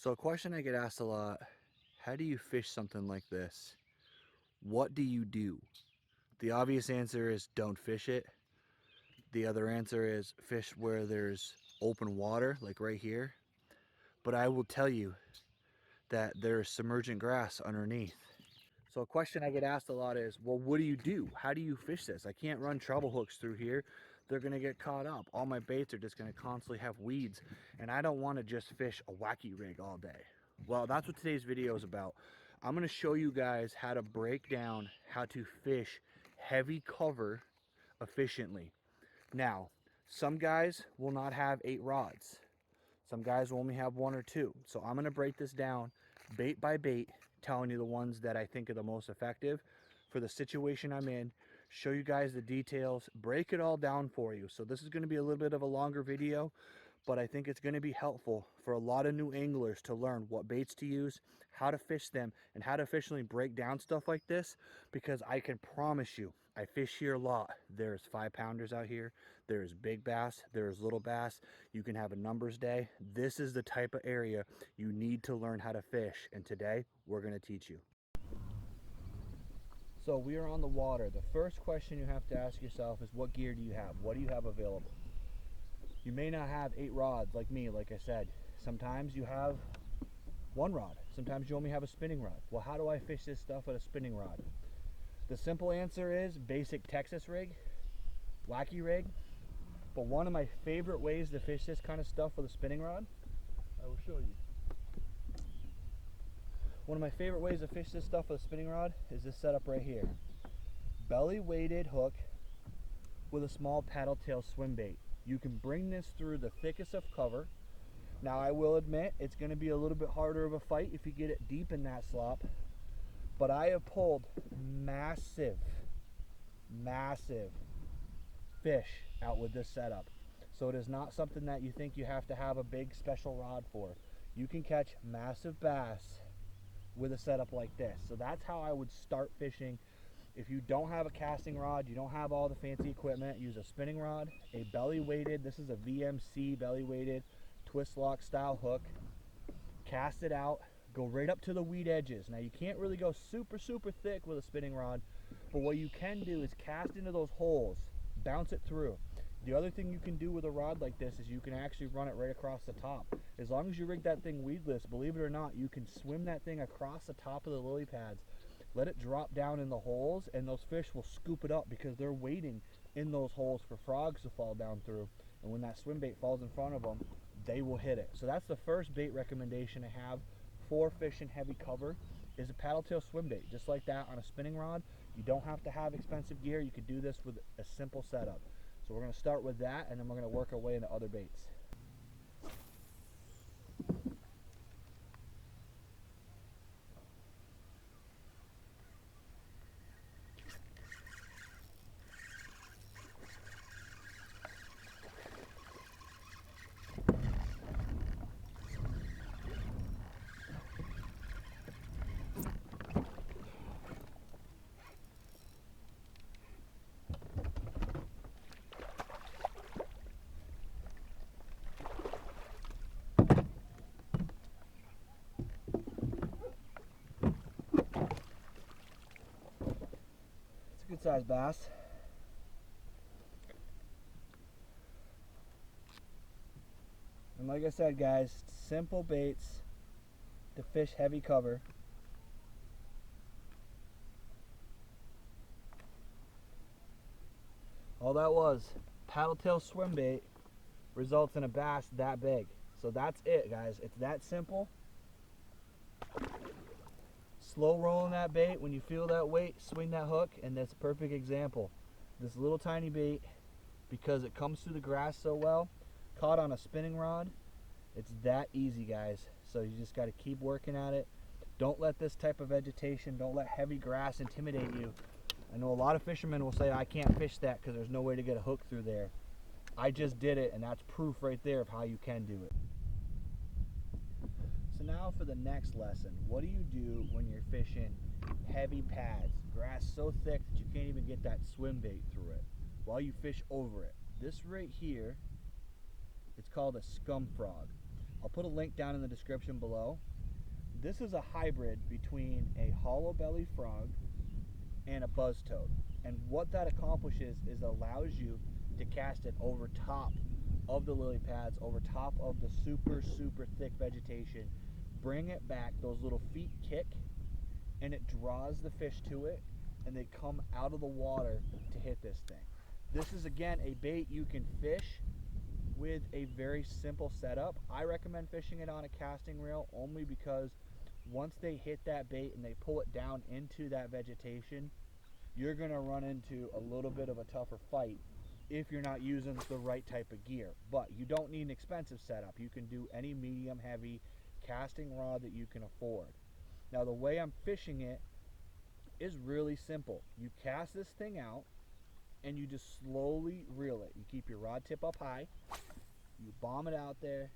So a question I get asked a lot, how do you fish something like this? What do you do? The obvious answer is don't fish it. The other answer is fish where there's open water, like right here. But I will tell you that there's submergent grass underneath. So a question I get asked a lot is, well, what do you do? How do you fish this? I can't run treble hooks through here. They're gonna get caught up. All my baits are just gonna constantly have weeds, and I don't wanna just fish a wacky rig all day. Well, that's what today's video is about. I'm gonna show you guys how to break down how to fish heavy cover efficiently. Now, some guys will not have 8 rods. Some guys will only have 1 or 2. So I'm gonna break this down bait by bait, telling you the ones that I think are the most effective for the situation I'm in, show you guys the details, break it all down for you. So this is gonna be a little bit of a longer video, but I think it's gonna be helpful for a lot of new anglers to learn what baits to use, how to fish them, and how to efficiently break down stuff like this, because I can promise you, I fish here a lot. There's 5-pounders out here, there's big bass, there's little bass. You can have a numbers day. This is the type of area you need to learn how to fish, and today we're gonna teach you. So we are on the water. The first question you have to ask yourself is, what gear do you have? What do you have available? You may not have 8 rods like me, like I said. Sometimes you have 1 rod. Sometimes you only have a spinning rod. Well, how do I fish this stuff with a spinning rod? The simple answer is basic Texas rig, wacky rig. But one of my favorite ways to fish this kind of stuff with a spinning rod, I will show you. One of my favorite ways to fish this stuff with a spinning rod is this setup right here. Belly weighted hook with a small paddle tail swim bait. You can bring this through the thickest of cover. Now I will admit it's going to be a little bit harder of a fight if you get it deep in that slop, but I have pulled massive fish out with this setup. So it is not something that you think you have to have a big special rod for. You can catch massive bass with a setup like this. So that's how I would start fishing. If you don't have a casting rod, you don't have all the fancy equipment, use a spinning rod, a belly weighted, this is a VMC belly weighted twist lock style hook. Cast it out, go right up to the weed edges. Now you can't really go super thick with a spinning rod, but what you can do is cast into those holes, bounce it through. The other thing you can do with a rod like this is you can actually run it right across the top. As long as you rig that thing weedless, believe it or not, you can swim that thing across the top of the lily pads, let it drop down in the holes, and those fish will scoop it up because they're waiting in those holes for frogs to fall down through. And when that swim bait falls in front of them, they will hit it. So that's the first bait recommendation I have for fishing heavy cover, is a paddle tail swim bait. Just like that on a spinning rod. You don't have to have expensive gear. You could do this with a simple setup. So we're going to start with that, and then we're going to work our way into other baits. Good sized bass. And like I said, guys, simple baits to fish heavy cover. All that was paddle tail swim bait results in a bass that big. So that's it, guys. It's that simple. Slow rolling that bait. When you feel that weight, swing that hook, and that's a perfect example. This little tiny bait, because it comes through the grass so well, caught on a spinning rod. It's that easy, guys. So you just got to keep working at it. Don't let this type of vegetation, don't let heavy grass intimidate you. I know a lot of fishermen will say, I can't fish that because there's no way to get a hook through there. I just did it, and that's proof right there of how you can do it. So now for the next lesson, what do you do when you're fishing heavy pads, grass so thick that you can't even get that swim bait through it while you fish over it? This right here, it's called a Scum Frog. I'll put a link down in the description below. This is a hybrid between a hollow belly frog and a buzz toad. And what that accomplishes is allows you to cast it over top of the lily pads, over top of the super thick vegetation, bring it back, those little feet kick, and it draws the fish to it, and they come out of the water to hit this thing. This is, again, a bait you can fish with a very simple setup. I recommend fishing it on a casting reel only because once they hit that bait and they pull it down into that vegetation, you're going to run into a little bit of a tougher fight if you're not using the right type of gear. But you don't need an expensive setup. You can do any medium heavy casting rod that you can afford. Now, the way I'm fishing it is really simple. You cast this thing out and you just slowly reel it. You keep your rod tip up high, you bomb it out there,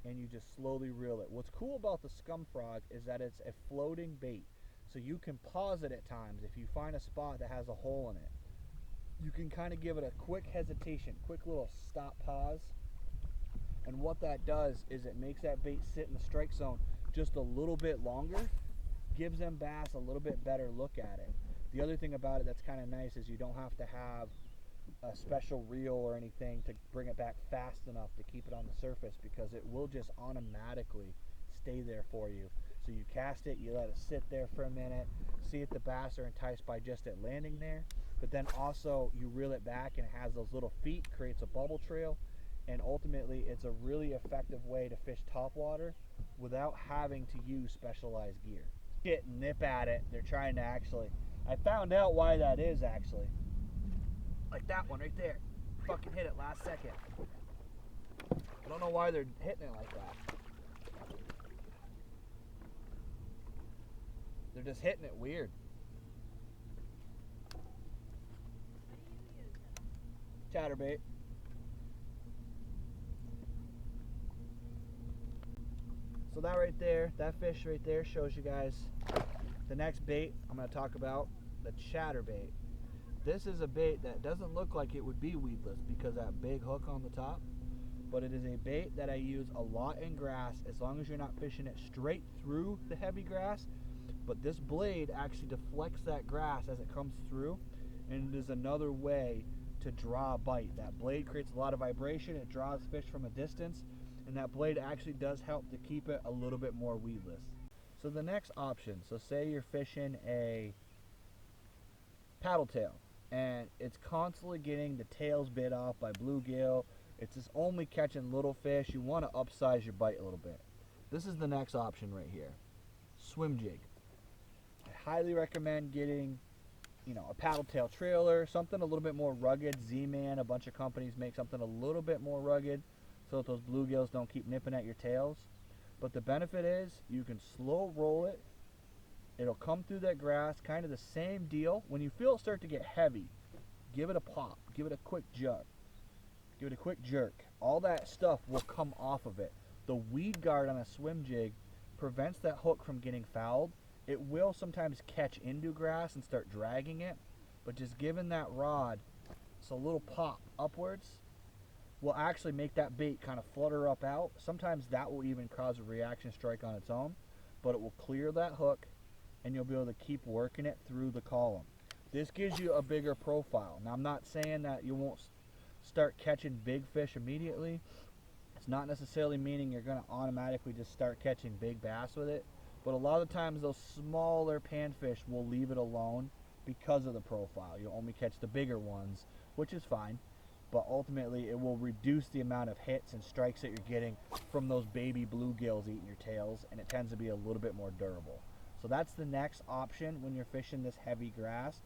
and you just slowly reel it. What's cool about the Scum Frog is that it's a floating bait. So you can pause it at times. If you find a spot that has a hole in it, you can kind of give it a quick hesitation, quick little stop pause. And what that does is it makes that bait sit in the strike zone just a little bit longer, gives them bass a little bit better look at it. The other thing about it that's kind of nice is you don't have to have a special reel or anything to bring it back fast enough to keep it on the surface, because it will just automatically stay there for you. So you cast it, you let it sit there for a minute, see if the bass are enticed by just it landing there, but then also you reel it back and it has those little feet, creates a bubble trail, and ultimately it's a really effective way to fish topwater without having to use specialized gear. Get nip at it. They're trying to actually, I found out why that is actually. Like that one right there. Fucking hit it last second. I don't know why they're hitting it like that. They're just hitting it weird. Chatterbait. So that right there, that fish right there shows you guys the next bait I'm going to talk about, the chatterbait. This is a bait that doesn't look like it would be weedless because of that big hook on the top, but it is a bait that I use a lot in grass as long as you're not fishing it straight through the heavy grass. But this blade actually deflects that grass as it comes through, and it is another way to draw a bite. That blade creates a lot of vibration, it draws fish from a distance, and that blade actually does help to keep it a little bit more weedless. So the next option, so say you're fishing a paddle tail and it's constantly getting the tails bit off by bluegill, it's just only catching little fish, you want to upsize your bite a little bit. This is the next option right here, swim jig. I highly recommend getting, a paddle tail trailer, something a little bit more rugged. Z-Man, a bunch of companies make something a little bit more rugged so that those bluegills don't keep nipping at your tails. But the benefit is you can slow roll it. It'll come through that grass, kind of the same deal. When you feel it start to get heavy, give it a pop, give it a quick jerk. Give it a quick jerk. All that stuff will come off of it. The weed guard on a swim jig prevents that hook from getting fouled. It will sometimes catch into grass and start dragging it, but just giving that rod a little pop upwards will actually make that bait kind of flutter up out. Sometimes that will even cause a reaction strike on its own, but it will clear that hook and you'll be able to keep working it through the column. This gives you a bigger profile. Now, I'm not saying that you won't start catching big fish immediately. It's not necessarily meaning you're going to automatically just start catching big bass with it, but a lot of times those smaller panfish will leave it alone because of the profile. You'll only catch the bigger ones, which is fine, but ultimately it will reduce the amount of hits and strikes that you're getting from those baby bluegills eating your tails, and it tends to be a little bit more durable. So that's the next option when you're fishing this heavy grass,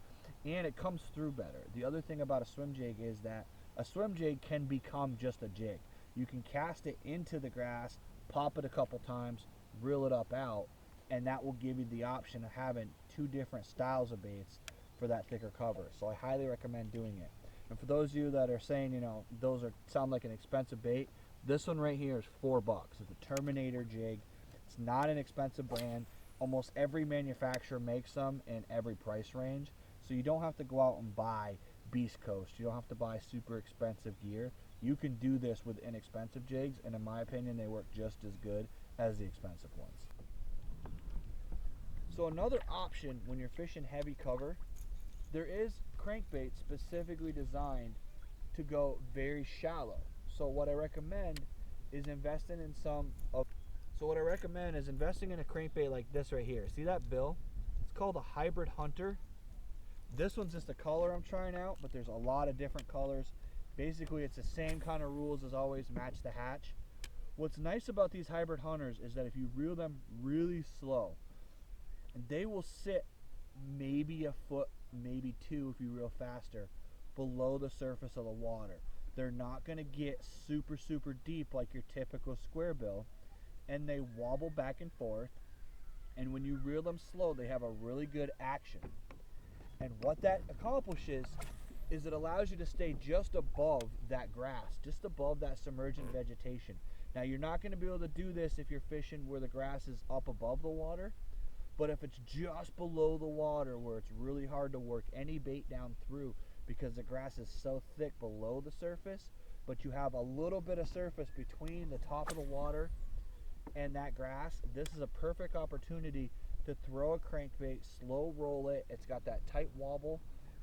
and it comes through better. The other thing about a swim jig is that a swim jig can become just a jig. You can cast it into the grass, pop it a couple times, reel it up out, and that will give you the option of having two different styles of baits for that thicker cover. So I highly recommend doing it. And for those of you that are saying, those sound like an expensive bait, this one right here is $4. It's a Terminator jig. It's not an expensive brand. Almost every manufacturer makes them in every price range. So you don't have to go out and buy Beast Coast. You don't have to buy super expensive gear. You can do this with inexpensive jigs, and in my opinion, they work just as good as the expensive ones. So another option when you're fishing heavy cover, there is crankbait specifically designed to go very shallow. So what I recommend is investing in a crankbait like this right here. See that bill? It's called a hybrid hunter. This one's just a color I'm trying out, but there's a lot of different colors. Basically, it's the same kind of rules as always, match the hatch. What's nice about these hybrid hunters is that if you reel them really slow, they will sit maybe a foot, maybe two if you reel faster, below the surface of the water. They're not going to get super, super deep like your typical Squarebill, and they wobble back and forth. And when you reel them slow, they have a really good action. And what that accomplishes is it allows you to stay just above that grass, just above that submergent vegetation. Now, you're not going to be able to do this if you're fishing where the grass is up above the water, but if it's just below the water where it's really hard to work any bait down through because the grass is so thick below the surface, but you have a little bit of surface between the top of the water and that grass, this is a perfect opportunity to throw a crankbait, slow roll it. It's got that tight wobble,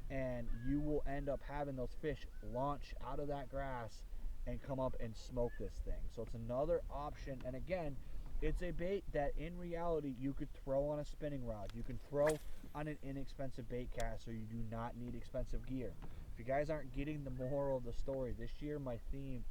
and you will end up having those fish launch out of that grass and come up and smoke this thing. So it's another option, and again, it's a bait that in reality you could throw on a spinning rod. You can throw on an inexpensive bait caster. You do not need expensive gear. If you guys aren't getting the moral of the story, this year my theme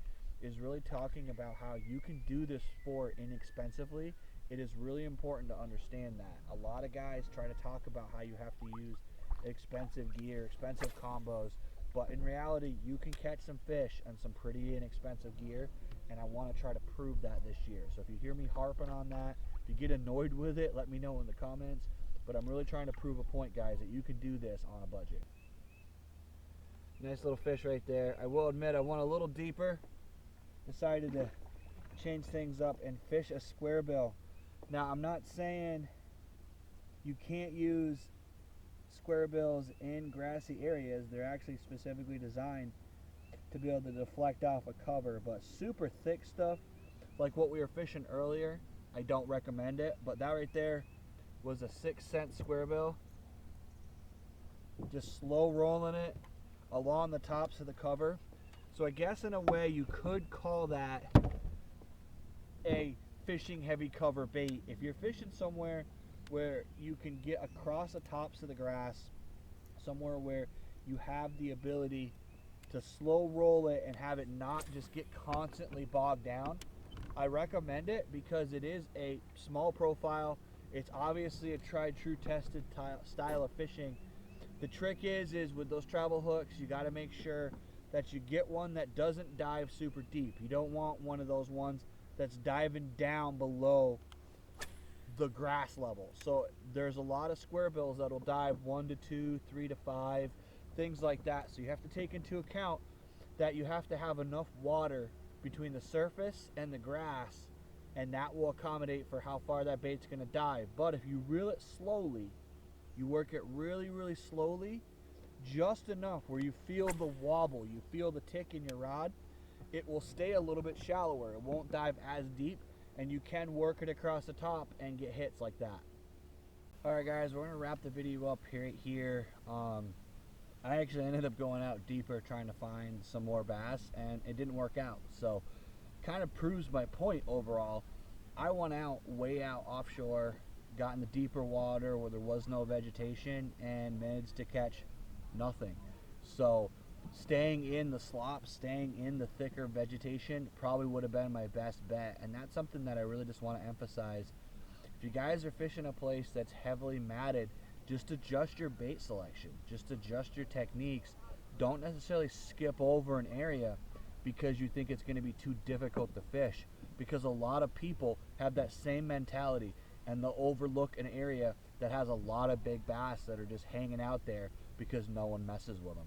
is really talking about how you can do this for inexpensively. It is really important to understand that. A lot of guys try to talk about how you have to use expensive gear, expensive combos, but in reality you can catch some fish on some pretty inexpensive gear, and I want to try to prove that this year. So if you hear me harping on that, if you get annoyed with it, let me know in the comments, but I'm really trying to prove a point, guys, that you can do this on a budget. Nice little fish right there. I will admit I went a little deeper, decided to change things up and fish a Squarebill. Now, I'm not saying you can't use Squarebills in grassy areas. They're actually specifically designed to be able to deflect off a cover, but super thick stuff like what we were fishing earlier, I don't recommend it. But that right there was a 6-cent Squarebill. Just slow rolling it along the tops of the cover. So I guess in a way you could call that a fishing heavy cover bait. If you're fishing somewhere where you can get across the tops of the grass, somewhere where you have the ability to slow roll it and have it not just get constantly bogged down, I recommend it because it is a small profile. It's obviously a tried, true, tested style of fishing. The trick is with those travel hooks, you got to make sure that you get one that doesn't dive super deep. You don't want one of those ones that's diving down below the grass level. So there's a lot of Squarebills that'll dive 1 to 2, 3 to 5, things like that. So you have to take into account that you have to have enough water between the surface and the grass, and that will accommodate for how far that bait's going to dive. But if you reel it slowly, you work it really, really slowly, just enough where you feel the wobble, you feel the tick in your rod, it will stay a little bit shallower. It won't dive as deep, and you can work it across the top and get hits like that. Alright guys, we're going to wrap the video up here. I actually ended up going out deeper trying to find some more bass, and it didn't work out. So kind of proves my point overall. I went out way out offshore, got in the deeper water where there was no vegetation, and managed to catch nothing. So staying in the slop, staying in the thicker vegetation probably would have been my best bet, and that's something that I really just want to emphasize. If you guys are fishing a place that's heavily matted, just adjust your bait selection, just adjust your techniques. Don't necessarily skip over an area because you think it's going to be too difficult to fish, because a lot of people have that same mentality and they'll overlook an area that has a lot of big bass that are just hanging out there because no one messes with them.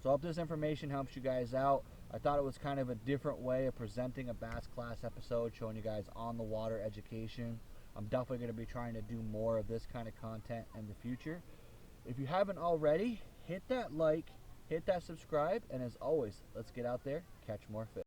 So I hope this information helps you guys out. I thought it was kind of a different way of presenting a bass class episode, showing you guys on the water education. I'm definitely going to be trying to do more of this kind of content in the future. If you haven't already, hit that like, hit that subscribe, and as always, let's get out there, catch more fish.